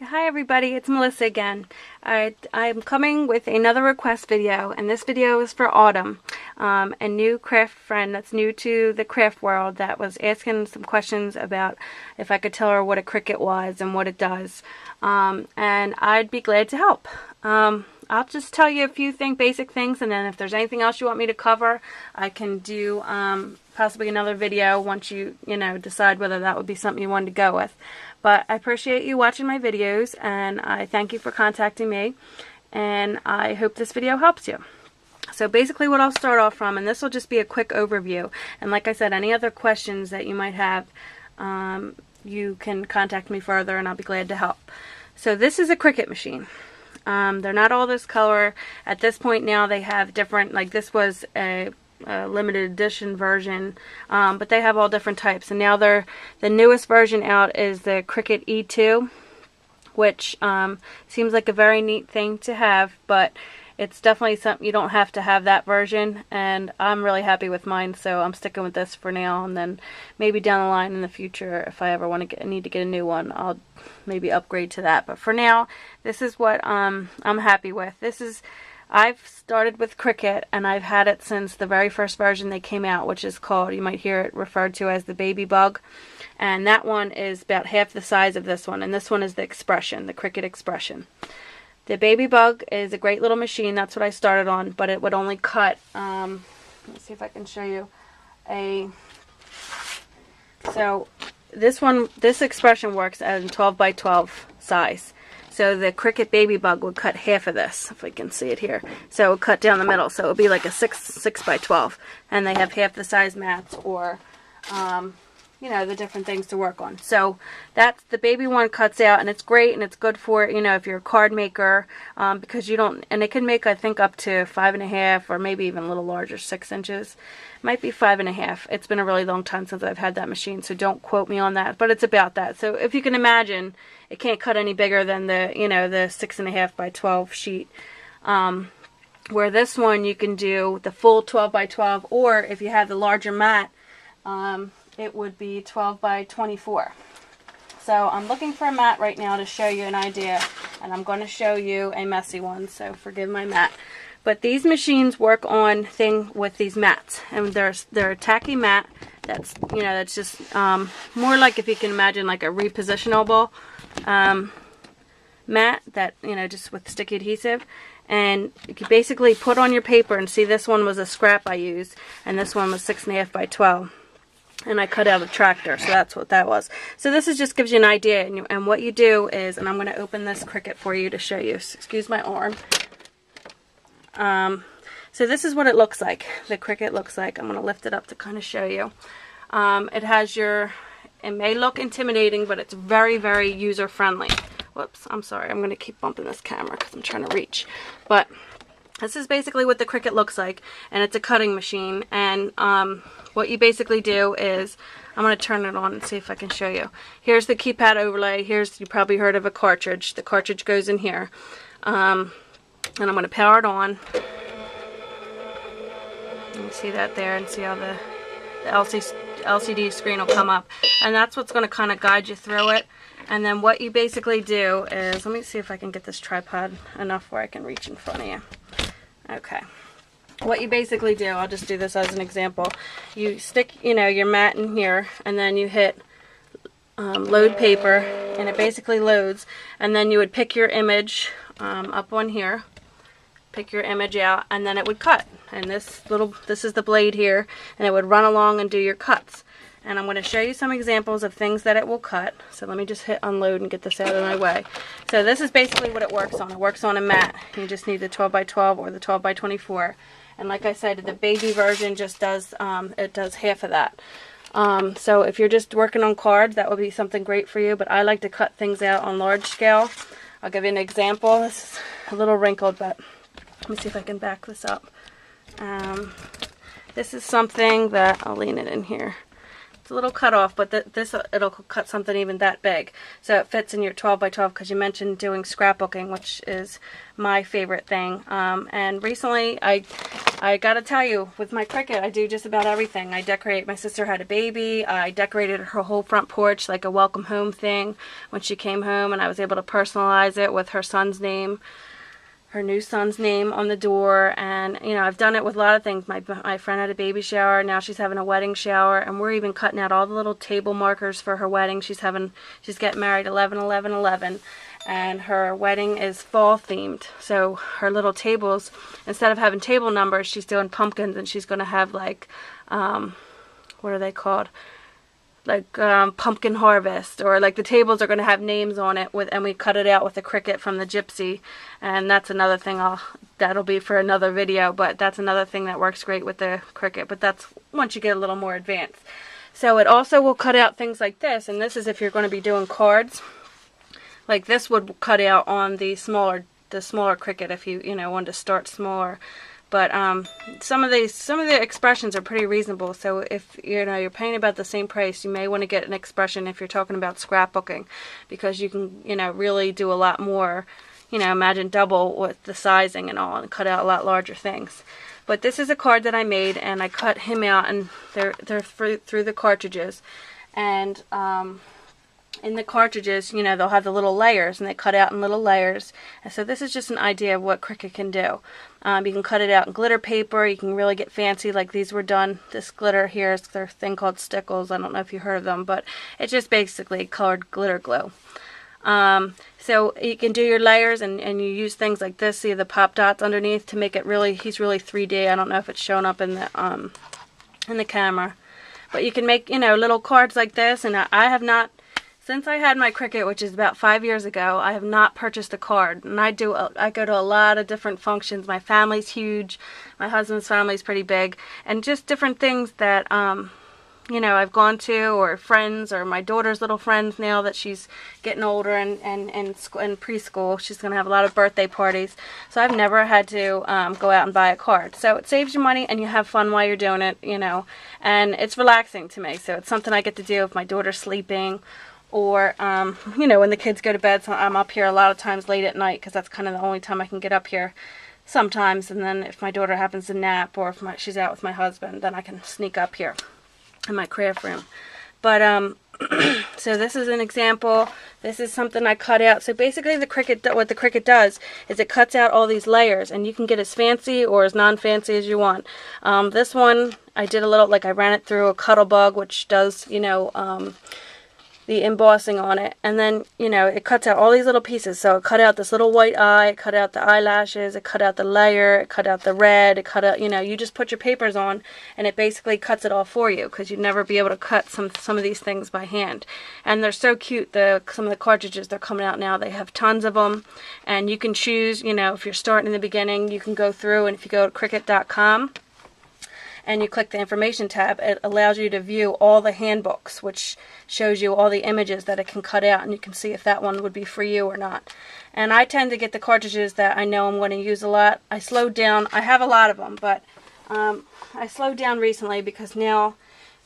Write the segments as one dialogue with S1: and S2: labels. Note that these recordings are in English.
S1: Hi everybody, it's Melissa again. I'm coming with another request video, and this video is for Autumn, a new craft friend that's new to the craft world that was asking some questions about if I could tell her what a Cricut was and what it does, and I'd be glad to help. I'll just tell you a few basic things, and then if there's anything else you want me to cover, I can do possibly another video once you decide whether that would be something you wanted to go with. But I appreciate you watching my videos, and I thank you for contacting me, and I hope this video helps you. So basically what I'll start off from, and this will just be a quick overview, and like I said, any other questions that you might have, you can contact me further and I'll be glad to help. So this is a Cricut machine. They're not all this color. At this point now they have different, like this was a limited edition version, but they have all different types, and now the newest version out is the Cricut E2, which seems like a very neat thing to have, but it's definitely something you don't have to have that version, and I'm really happy with mine, so I'm sticking with this for now, and then maybe down the line in the future, if I ever need to get a new one, I'll maybe upgrade to that. But for now, this is what I'm happy with. I've started with Cricut, and I've had it since the very first version they came out, which is called, you might hear it referred to as the Baby Bug, and that one is about half the size of this one, and this one is the Expression, the Cricut Expression. The Baby Bug is a great little machine. That's what I started on, but it would only cut, let's see if I can show you so this Expression works at a 12 by 12 size. So the Cricut Baby Bug would cut half of this, if we can see it here. So it would cut down the middle, so it would be like a 6 by 12, and they have half the size mats, or the different things to work on. So that's the baby one, cuts out, and it's great, and it's good for, if you're a card maker, because you don't, and it can make, I think, up to 5.5, or maybe even a little larger, 6 inches. Might be 5.5. It's been a really long time since I've had that machine, so don't quote me on that, but it's about that. So if you can imagine, it can't cut any bigger than the, the 6.5 by 12 sheet. Where this one, you can do the full 12 by 12, or if you have the larger mat, it would be 12 by 24. So I'm looking for a mat right now to show you an idea, and I'm going to show you a messy one, so forgive my mat. But these machines work on with these mats, and they're a tacky mat that's that's just more like, if you can imagine, like a repositionable mat that just with sticky adhesive, and you can basically put on your paper. And see, this one was a scrap I used, and this one was 6.5 by 12. And I cut out a tractor, so that's what that was. So this just gives you an idea, and what you do is, and I'm going to open this Cricut for you to show you. Excuse my arm. So this is what it looks like. The Cricut looks like. I'm going to lift it up to kind of show you. It has it may look intimidating, but it's very, very user-friendly. Whoops, I'm sorry. I'm going to keep bumping this camera because I'm trying to reach. But this is basically what the Cricut looks like, and it's a cutting machine. And what you basically do is, I'm going to turn it on and see if I can show you. Here's the keypad overlay. You probably heard of a cartridge. The cartridge goes in here. And I'm going to power it on. You can see that there, and see how the LCD screen will come up. And that's what's going to kind of guide you through it. And then what you basically do is, let me see if I can get this tripod enough where I can reach in front of you. Okay. What you basically do, I'll just do this as an example. You stick, your mat in here, and then you hit load paper, and it basically loads. And then you would pick your image up on here, pick your image out, and then it would cut. And this is the blade here, and it would run along and do your cuts. And I'm going to show you some examples of things that it will cut. So let me just hit unload and get this out of my way. So this is basically what it works on. It works on a mat. You just need the 12 by 12 or the 12 by 24. And like I said, the baby version just does, it does half of that. So if you're just working on cards, that would be something great for you. But I like to cut things out on large scale. I'll give you an example. This is a little wrinkled, but let me see if I can back this up. This is something that, I'll lean it in here. It's a little cut off, but this it'll cut something even that big, so it fits in your 12 by 12, because you mentioned doing scrapbooking, which is my favorite thing. And recently I gotta tell you, with my Cricut, I do just about everything. I decorate. My sister had a baby. I decorated her whole front porch like a welcome home thing when she came home, and I was able to personalize it with her son's name, her new son's name on the door. And you know, I've done it with a lot of things. My friend had a baby shower, now she's having a wedding shower, and we're even cutting out all the little table markers for her wedding. She's getting married 11/11/11, and her wedding is fall themed, so her little tables, instead of having table numbers, she's doing pumpkins, and she's going to have like what are they called, like pumpkin harvest, or like the tables are going to have names on it and we cut it out with a Cricut from the Gypsy. And that's another thing that'll be for another video, but that's another thing that works great with the Cricut, but that's once you get a little more advanced. So it also will cut out things like this, and this is if you're going to be doing cards. Like this would cut out on the smaller Cricut if you wanted to start smaller. But some of the expressions are pretty reasonable. So if you're paying about the same price, you may want to get an expression if you're talking about scrapbooking, because you can really do a lot more. Imagine double with the sizing and all, and cut out a lot larger things. But this is a card that I made, and I cut him out, and they're through the cartridges, and in the cartridges, they'll have the little layers, and they cut out in little layers. And so this is just an idea of what Cricut can do. You can cut it out in glitter paper. You can really get fancy, like these were done. This glitter here is their thing called Stickles. I don't know if you heard of them, but it's just basically colored glitter glue. So you can do your layers, and you use things like this. See the pop dots underneath to make it he's really 3D. I don't know if it's showing up in the camera, but you can make little cards like this. And I have not, since I had my Cricut, which is about 5 years ago, I have not purchased a card. And I go to a lot of different functions. My family's huge. My husband's family's pretty big. And just different things that, I've gone to, or friends, or my daughter's little friends now that she's getting older and in preschool. She's going to have a lot of birthday parties. So I've never had to go out and buy a card. So it saves you money, and you have fun while you're doing it, And it's relaxing to me. So it's something I get to do if my daughter's sleeping, or when the kids go to bed. So I'm up here a lot of times late at night, because that's kind of the only time I can get up here sometimes. And then if my daughter happens to nap, or if she's out with my husband, then I can sneak up here in my craft room. But so this is an example. This is something I cut out. So basically what the Cricut does is it cuts out all these layers, and you can get as fancy or as non-fancy as you want. This one I did a little, I ran it through a Cuttlebug, which does the embossing on it, and then it cuts out all these little pieces. So it cut out this little white eye, it cut out the eyelashes, it cut out the layer, it cut out the red, it cut out, you just put your papers on, and it basically cuts it all for you, because you'd never be able to cut some of these things by hand. And they're so cute. Some of the cartridges, they're coming out now, they have tons of them, and you can choose, if you're starting in the beginning, you can go through, and if you go to Cricut.com and you click the information tab, it allows you to view all the handbooks, which shows you all the images that it can cut out, and you can see if that one would be for you or not. And I tend to get the cartridges that I know I'm going to use a lot. I slowed down. I have a lot of them, but I slowed down recently, because now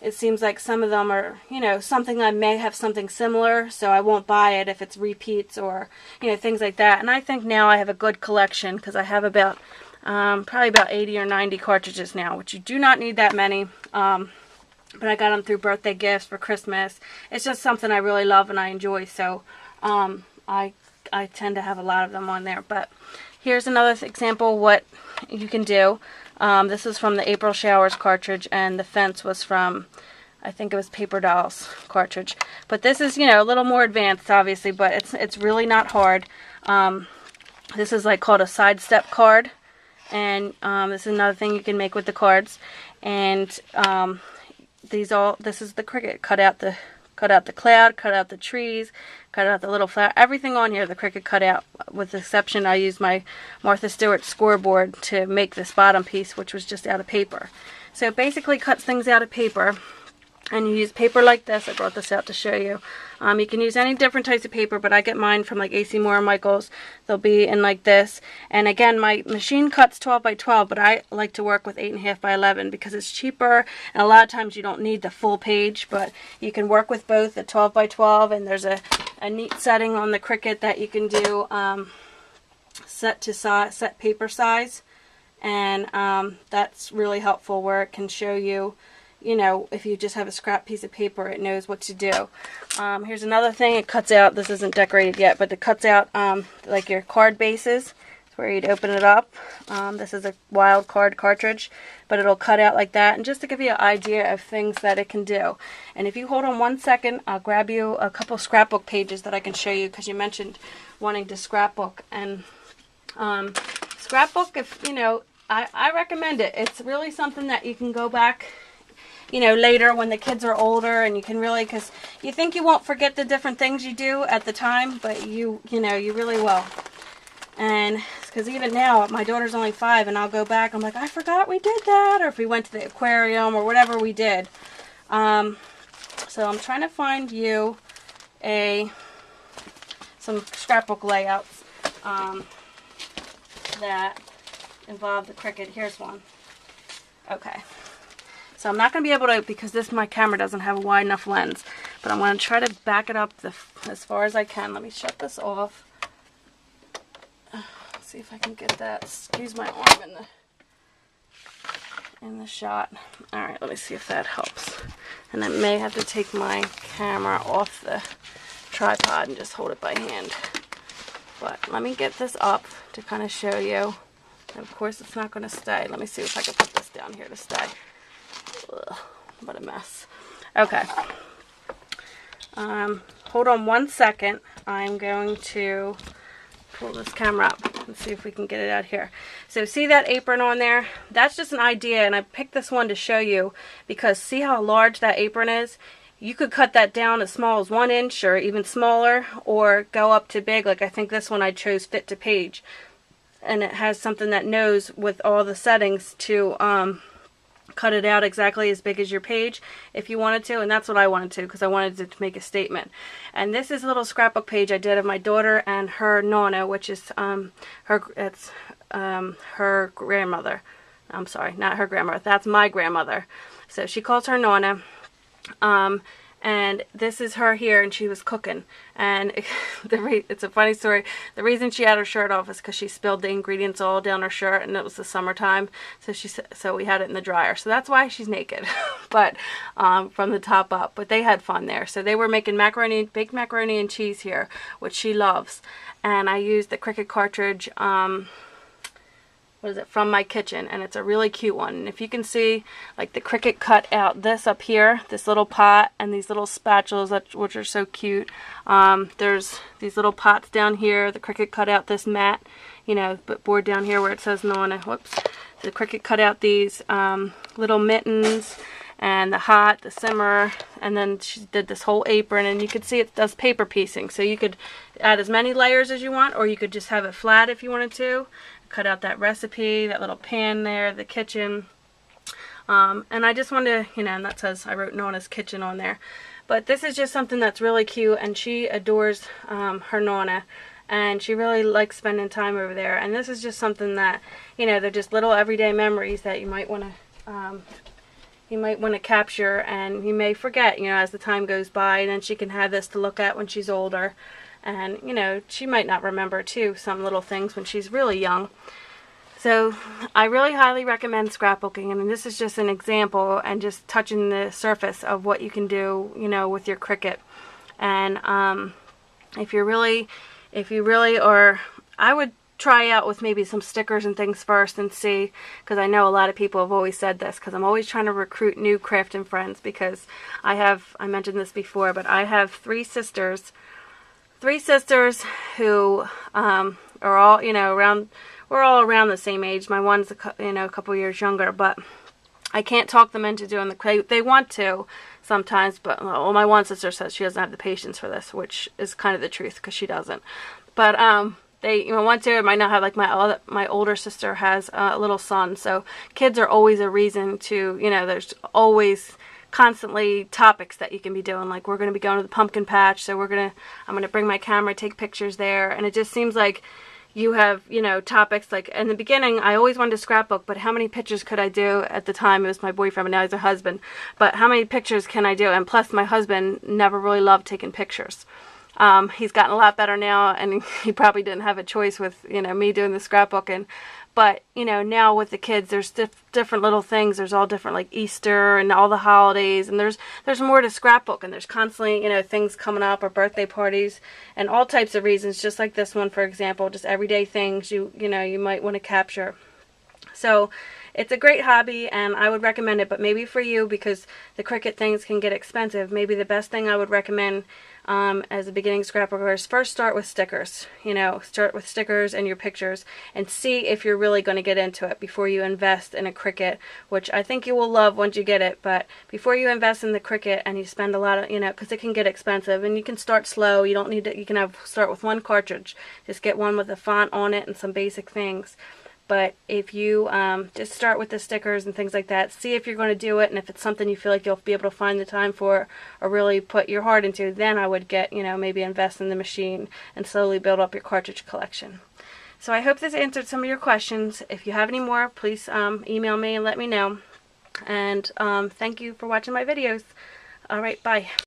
S1: it seems like some of them are, something I may have something similar, so I won't buy it if it's repeats or, things like that. And I think now I have a good collection, because I have about probably about 80 or 90 cartridges now, which you do not need that many. But I got them through birthday gifts for Christmas. It's just something I really love and I enjoy, so I tend to have a lot of them on there. But here's another example what you can do. This is from the April Showers cartridge, and the fence was from, I think it was Paper Dolls cartridge. But this is, a little more advanced, obviously, but it's really not hard. This is called a sidestep card. And this is another thing you can make with the cards. And this is the Cricut. Cut out the cloud, cut out the trees, cut out the little flower. Everything on here the Cricut cut out, with the exception I used my Martha Stewart scoreboard to make this bottom piece, which was just out of paper. So it basically cuts things out of paper. and you use paper like this. I brought this out to show you. You can use any different types of paper, but I get mine from like AC Moore and Michaels. They'll be in like this. And again, my machine cuts 12 by 12, but I like to work with 8.5 by 11 because it's cheaper, and a lot of times you don't need the full page, but you can work with both the 12 by 12, and there's a neat setting on the Cricut that you can do set paper size, and that's really helpful, where it can show you, you know, if you just have a scrap piece of paper, it knows what to do. Here's another thing. It cuts out, this isn't decorated yet, but it cuts out like your card bases. It's where you'd open it up. This is a wild card cartridge, but it'll cut out like that. And just to give you an idea of things that it can do. And if you hold on 1 second, I'll grab you a couple scrapbook pages that I can show you, because you mentioned wanting to scrapbook. And scrapbook, if you know, I recommend it. It's really something that you can go back, you know, later when the kids are older, and you can really, because you think you won't forget the different things you do at the time, but you know, you really will. And because even now, my daughter's only 5, and I'll go back, I'm like, I forgot we did that, or if we went to the aquarium or whatever we did. So I'm trying to find you some scrapbook layouts that involve the Cricut. Here's one. Okay. So I'm not going to be able to, because my camera doesn't have a wide enough lens, but I'm going to try to back it up as far as I can. Let me shut this off. See if I can get that. Excuse my arm in the shot. Alright, let me see if that helps. And I may have to take my camera off the tripod and just hold it by hand. But let me get this up to kind of show you. And of course it's not going to stay. Let me see if I can put this down here to stay. Ugh, what a mess. Okay. Hold on 1 second. I'm going to pull this camera up and see if we can get it out here. So see that apron on there? That's just an idea, and I picked this one to show you because see how large that apron is? You could cut that down as small as 1 inch or even smaller, or go up to big, like I think this one I chose fit to page. And it has something that knows with all the settings to cut it out exactly as big as your page if you wanted to, and that's what I wanted to, because I wanted to make a statement. And this is a little scrapbook page I did of my daughter and her nonna, which is her grandmother. I'm sorry, not her grandmother, that's my grandmother. So she calls her nonna. And this is her here, and she was cooking, and it's a funny story. The reason she had her shirt off is because she spilled the ingredients all down her shirt, and it was the summertime, so we had it in the dryer. So that's why she's naked, but from the top up. But they had fun there. So they were making baked macaroni and cheese here, which she loves, and I used the Cricut cartridge. What is it, from my kitchen, and it's a really cute one. And if you can see, like the Cricut cut out this up here, this little pot, and these little spatulas, which are so cute. There's these little pots down here. The Cricut cut out this mat, you know, but board down here where it says Nonna. Whoops. The Cricut cut out these little mittens, and the simmer, and then she did this whole apron, and you can see it does paper piecing. So you could add as many layers as you want, or you could just have it flat if you wanted to. Cut out that recipe, that little pan there, the kitchen. And I just wanted to, you know, and that says, I wrote Nonna's kitchen on there. But this is just something that's really cute, and she adores her Nonna, and she really likes spending time over there. And this is just something that, you know, they're just little everyday memories that you might want to capture, and you may forget, you know, as the time goes by, and then she can have this to look at when she's older. And, you know, she might not remember, too, some little things when she's really young. So, I really highly recommend scrapbooking. And this is just an example and just touching the surface of what you can do, you know, with your Cricut. And if you really are, I would try out with maybe some stickers and things first and see, because I know a lot of people have always said this, because I'm always trying to recruit new crafting friends, because I mentioned this before, but I have three sisters who are all, you know, we're all around the same age. My one's a couple years younger, but I can't talk them into doing they want to sometimes, but well, my one sister says she doesn't have the patience for this, which is kind of the truth, because she doesn't. But they, you know, want to. It might not have, like my older sister has a little son, so kids are always a reason to, you know, there's always constantly topics that you can be doing. Like we're going to be going to the pumpkin patch, so I'm going to bring my camera, take pictures there, and it just seems like you have, you know, topics. Like in the beginning, I always wanted to scrapbook, but how many pictures could I do? At the time, it was my boyfriend, but now he's a husband. But how many pictures can I do? And plus, my husband never really loved taking pictures. He's gotten a lot better now, and he probably didn't have a choice with, you know, me doing the scrapbooking. But, you know, now with the kids, there's different little things. There's all different, like Easter and all the holidays, and there's more to scrapbook, and there's constantly, you know, things coming up, or birthday parties, and all types of reasons, just like this one, for example, just everyday things you know, you might want to capture. So it's a great hobby, and I would recommend it, but maybe for you, because the Cricut things can get expensive, maybe the best thing I would recommend as a beginning scrapbooker is first start with stickers. You know, start with stickers and your pictures, and see if you're really going to get into it before you invest in a Cricut, which I think you will love once you get it. But before you invest in the Cricut and you spend a lot of, you know, because it can get expensive, and you can start slow. You don't need to, you can start with one cartridge. Just get one with a font on it and some basic things. But if you just start with the stickers and things like that, see if you're going to do it, and if it's something you feel like you'll be able to find the time for or really put your heart into, then I would get, you know, maybe invest in the machine and slowly build up your cartridge collection. So I hope this answered some of your questions. If you have any more, please email me and let me know. And thank you for watching my videos. Alright, bye.